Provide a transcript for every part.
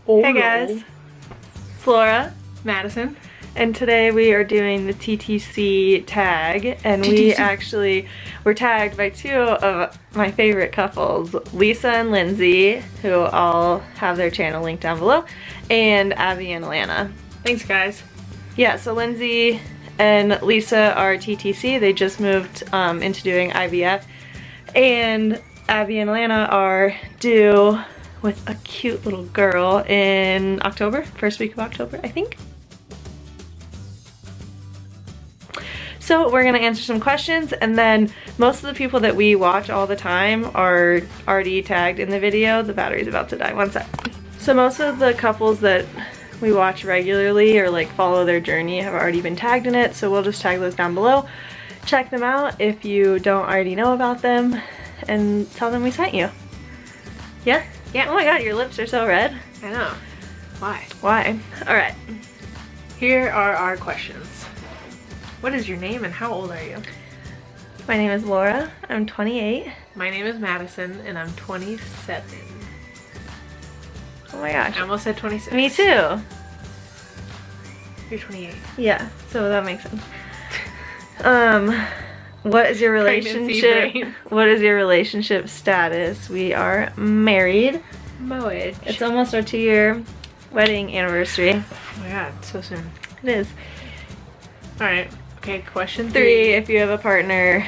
Hey guys, it's Laura, Madison, and today we are doing the Ttc tag, and we actually were tagged by two of my favorite couples, Lisa and Lindsay, who all have their channel linked down below, and Abby and Alana. Thanks guys. Yeah, so Lindsay and Lisa are TTC. They just moved into doing IVF, and Abby and Alana are due with a cute little girl in October, first week of October, I think. So we're gonna answer some questions, and then most of the people that we watch all the time are already tagged in the video. The battery's about to die, one sec. So most of the couples that we watch regularly or like follow their journey have already been tagged in it, so we'll just tag those down below. Check them out if you don't already know about them, and tell them we sent you. Yeah? Yeah. Oh my god, your lips are so red. I know. Why? Why? Alright. Here are our questions. What is your name and how old are you? My name is Laura. I'm 28. My name is Madison and I'm 27. Oh my gosh. I almost said 26. Me too. You're 28. Yeah, so that makes sense. What is your relationship? What is your relationship status? We are married. Marriage. It's almost our 2-year wedding anniversary. Oh my god, so soon. It is. Alright, okay, question 3. If you have a partner,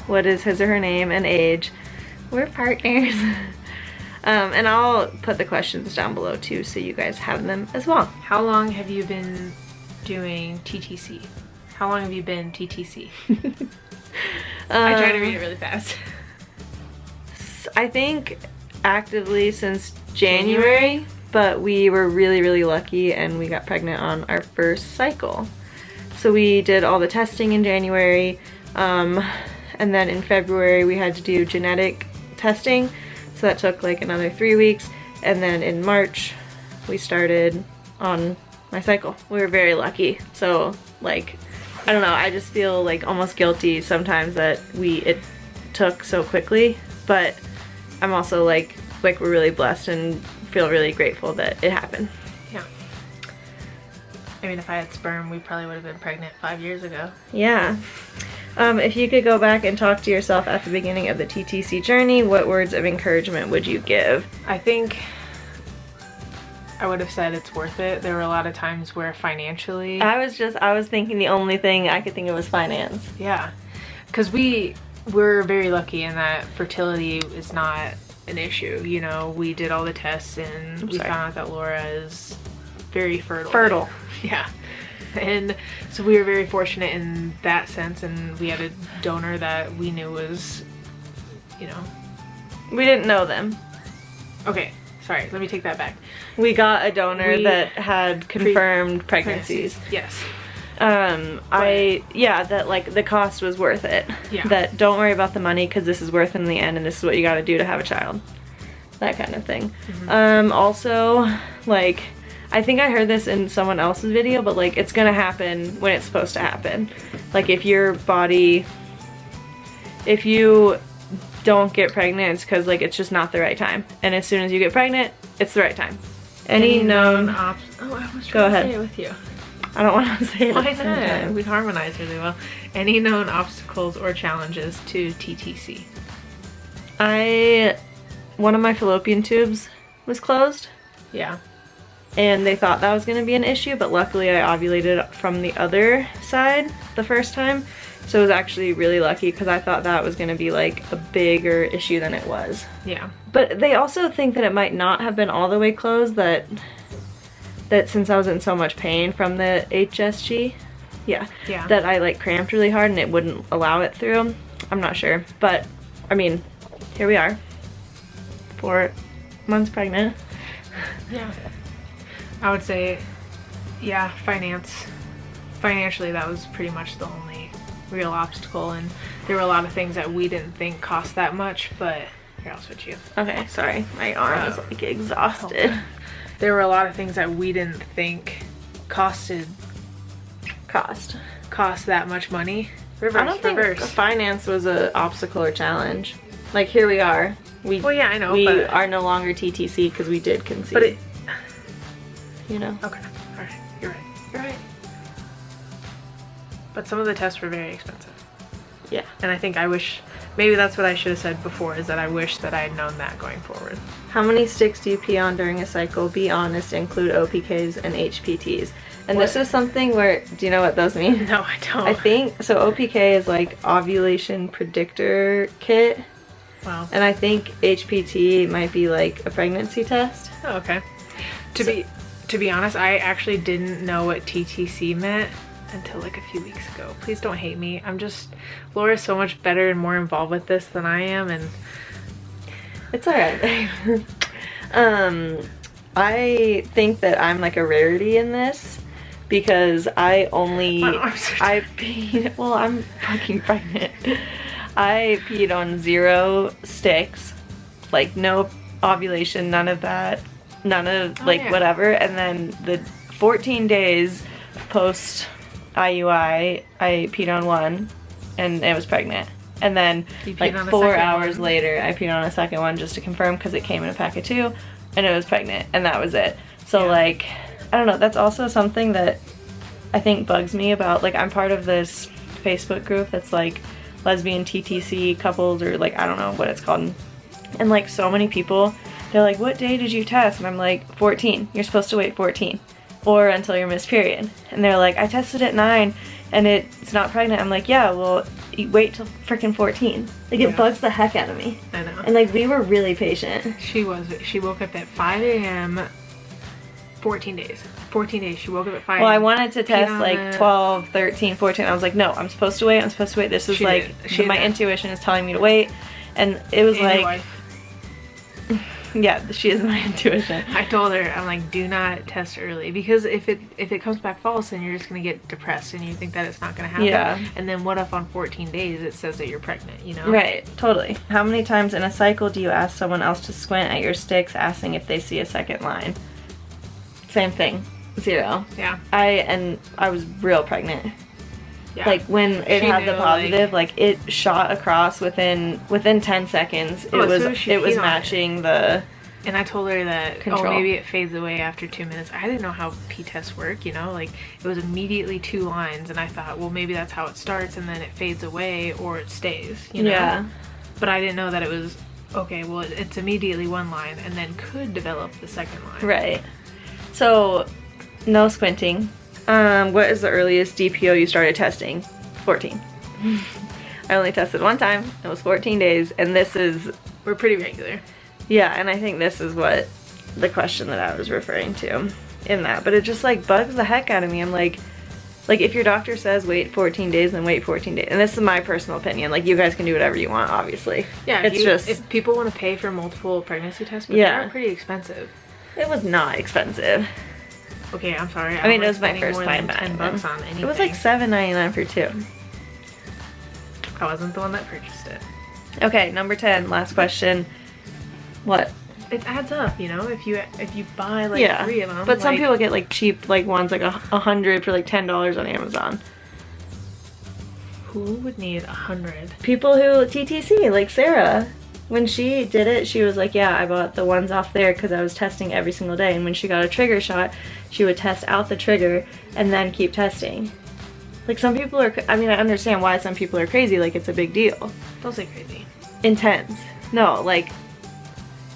what is his or her name and age? We're partners. And I'll put the questions down below too, so you guys have them as well. How long have you been doing TTC? How long have you been TTC? I try to read it really fast. I think actively since January, but we were really lucky and we got pregnant on our first cycle. So we did all the testing in January, and then in February we had to do genetic testing, so that took like another 3 weeks, and then in March we started on my cycle. We were very lucky, so like, I don't know, I just feel like almost guilty sometimes that it took so quickly, but I'm also like we're really blessed and feel really grateful that it happened. Yeah. I mean, if I had sperm, we probably would have been pregnant 5 years ago. Yeah. If you could go back and talk to yourself at the beginning of the TTC journey, what words of encouragement would you give? I think I would have said it's worth it. There were a lot of times where financially... I was thinking the only thing I could think of was finance. Yeah. Because we're very lucky in that fertility is not an issue. You know, we did all the tests and we found out that Laura is very fertile. Fertile. Yeah. And so we were very fortunate in that sense, and we had a donor that we knew was, you know... We didn't know them. Okay. Sorry, let me take that back. We got a donor that had confirmed pregnancies. Yes. That like the cost was worth it. Yeah. That don't worry about the money because this is worth it in the end, and this is what you got to do to have a child. That kind of thing. Mm-hmm. Also, like, I think I heard this in someone else's video, but like it's gonna happen when it's supposed to happen. Like if you don't get pregnant, it's because like it's just not the right time, and as soon as you get pregnant, it's the right time. Any known I was trying to say it with you. I don't want to say it. Why not? We harmonize really well. Any known obstacles or challenges to TTC? One of my fallopian tubes was closed. Yeah. And they thought that was going to be an issue, but luckily I ovulated from the other side the first time. So it was actually really lucky because I thought that was going to be like a bigger issue than it was. Yeah. But they also think that it might not have been all the way closed, that since I was in so much pain from the HSG, that I like cramped really hard and it wouldn't allow it through. I'm not sure. But, I mean, here we are. 4 months pregnant. Yeah. I would say, yeah, financially that was pretty much the only real obstacle, and there were a lot of things that we didn't think cost that much, but here, I'll switch you. Okay, sorry, my arm is like exhausted. There were a lot of things that we didn't think cost that much money. I don't think finance was an obstacle or challenge. Like, here we are. Well, yeah, I know. We are no longer TTC because we did conceive. But you know? Okay. All right. You're right. You're right. But some of the tests were very expensive. Yeah. And I think I wish, maybe that's what I should have said before, is that I wish that I had known that going forward. How many sticks do you pee on during a cycle? Be honest, include OPKs and HPTs. And What? this is something where, do you know what those mean? No, I don't. I think, so OPK is like ovulation predictor kit. Wow. And I think HPT might be like a pregnancy test. Oh, okay. To be honest, I actually didn't know what TTC meant until like a few weeks ago. Please don't hate me. Laura's so much better and more involved with this than I am, and It's alright. I think that I'm like a rarity in this because I only, My arms are I peed, well, I'm fucking pregnant. I peed on 0 sticks, like no ovulation, none of that, none of like yeah. whatever. And then the 14 days post IUI, I peed on 1 and I was pregnant. And then You peed like on the 4 second hours one. later, I peed on a second one just to confirm because it came in a pack of 2 and I was pregnant and that was it. So Yeah. like, I don't know, that's also something that I think bugs me about, like I'm part of this Facebook group that's like lesbian Ttc couples, or like I don't know what it's called, and like so many people, they're like, what day did you test? And I'm like, 14. You're supposed to wait 14 or until your missed period. And they're like, I tested at 9 and it's not pregnant. I'm like, yeah, well you wait till freaking 14. Like it Yeah. bugs the heck out of me. I know. And like we were really patient. She woke up at 5 a.m. 14 days. 14 days. She woke up at 5 Well, I wanted to test on like the- 12, 13, 14. I was like, no, I'm supposed to wait. I'm supposed to wait. This is She like, did. She my did. intuition is telling me to wait. And it was And your like, wife. yeah, she is my intuition. I told her, I'm like, do not test early, because if it comes back false, then you're just gonna get depressed and you think that it's not gonna happen. Yeah. And then what if on 14 days it says that you're pregnant, you know? Right, totally. How many times in a cycle do you ask someone else to squint at your sticks, asking if they see a second line? Same thing, 0. Yeah. I was real pregnant. Yeah. Like when it She had the knew, positive, like it shot across within 10 seconds. Oh, It as was soon as she it was peed on it. matching the. And I told her that, Control. oh, maybe it fades away after 2 minutes. I didn't know how pee tests work, you know? Like, it was immediately 2 lines, and I thought, well, maybe that's how it starts, and then it fades away, or it stays, you know? Yeah. But I didn't know that it was, okay, well, it's immediately 1 line, and then could develop the second line. Right. So, no squinting. What is the earliest DPO you started testing? 14. I only tested 1 time. It was 14 days, and this is, We're pretty regular. yeah, and I think this is what the question that I was referring to in that. But it just like bugs the heck out of me. I'm like if your doctor says wait 14 days, then wait 14 days. And this is my personal opinion. Like you guys can do whatever you want, obviously. Yeah, it's just, if people want to pay for multiple pregnancy tests, but Yeah. they're pretty expensive. it was not expensive. Okay, I'm sorry. I mean, don't it was my like first spending time more than buying $10 them. on anything. It was like $7.99 for 2. I wasn't the one that purchased it. Okay, number 10, last question. What? It adds up, you know. If you buy like Yeah, 3 of them, but some like, people get like cheap like ones like 100 for like $10 on Amazon. who would need 100? People who TTC, like Sarah, when she did it, she was like, yeah, I bought the ones off there because I was testing every single day. And when she got a trigger shot, she would test out the trigger and then keep testing. Like some people are, I mean, I understand why some people are crazy. Like it's a big deal. Don't say crazy. Intense. No, like,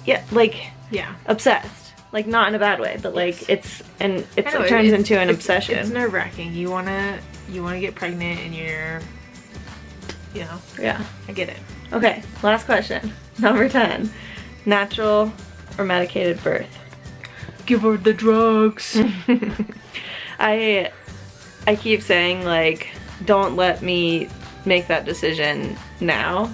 yeah, like Yeah. obsessed. Like not in a bad way, but like Yes. it I know, turns it's- into an it's- obsession. It's nerve-wracking. You wanna get pregnant and you're, you know, Yeah. I get it. Okay, last question. Number 10. Natural or medicated birth? Give her the drugs. I keep saying like, don't let me make that decision now.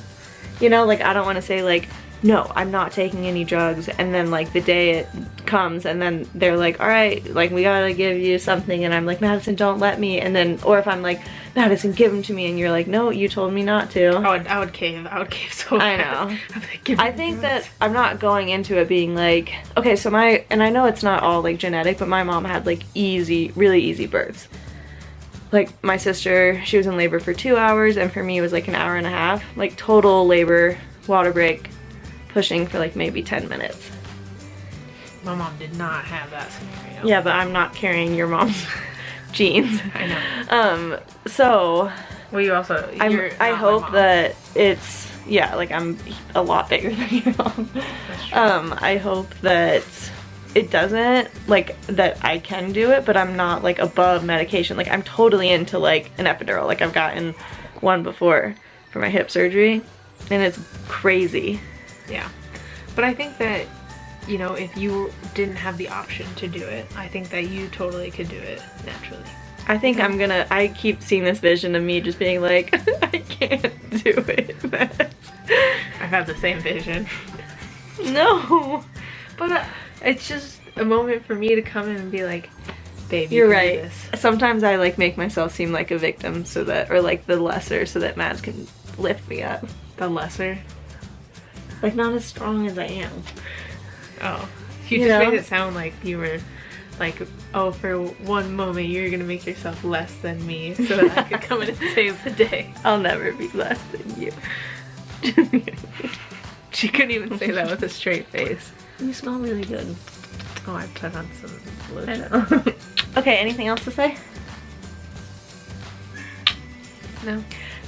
You know, like I don't want to say like, no, I'm not taking any drugs, and then like the day it comes and then they're like, all right, like we gotta give you something, and I'm like, Madison, don't let me, and then, or if I'm like, Madison, give them to me, and you're like, no, you told me not to. I would cave. I would cave so I fast. know. I'd be like, give me I the think drugs. that I'm not going into it being like, okay, so and I know it's not all like genetic, but my mom had like really easy births. Like my sister, she was in labor for 2 hours, and for me it was like an hour and a half. Like total labor, water break, pushing for like maybe 10 minutes. My mom did not have that scenario. Yeah, but I'm not carrying your mom's genes. I know. So Well, you also, I hope that it's, yeah, like I'm a lot bigger than your mom. That's true. I hope that it doesn't, like, that I can do it, but I'm not like above medication. Like I'm totally into like an epidural. Like I've gotten one before for my hip surgery and it's crazy. Yeah. But I think that, you know, if you didn't have the option to do it, I think that you totally could do it naturally. I think I keep seeing this vision of me just being like, I can't do it. I've had the same vision. No. But it's just a moment for me to come in and be like, babe, You're can right. do this. Sometimes I like make myself seem like a victim so that, or like the lesser, so that Mads can lift me up. The lesser? Like not as strong as I am. Oh. You You just know? made it sound like you were like, oh, for one moment you're gonna make yourself less than me so that I could come in and save the day. I'll never be less than you. She couldn't even say that with a straight face. You smell really good. Oh, I put on some I lotion. know. Okay, anything else to say? No.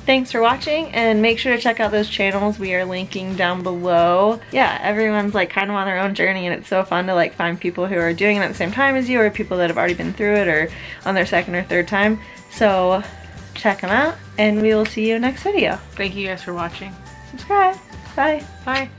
Thanks for watching, and make sure to check out those channels we are linking down below. Yeah, everyone's like kind of on their own journey, and it's so fun to like find people who are doing it at the same time as you, or people that have already been through it, or on their second or third time. So check them out, and we will see you next video. Thank you guys for watching. Subscribe. Bye. Bye.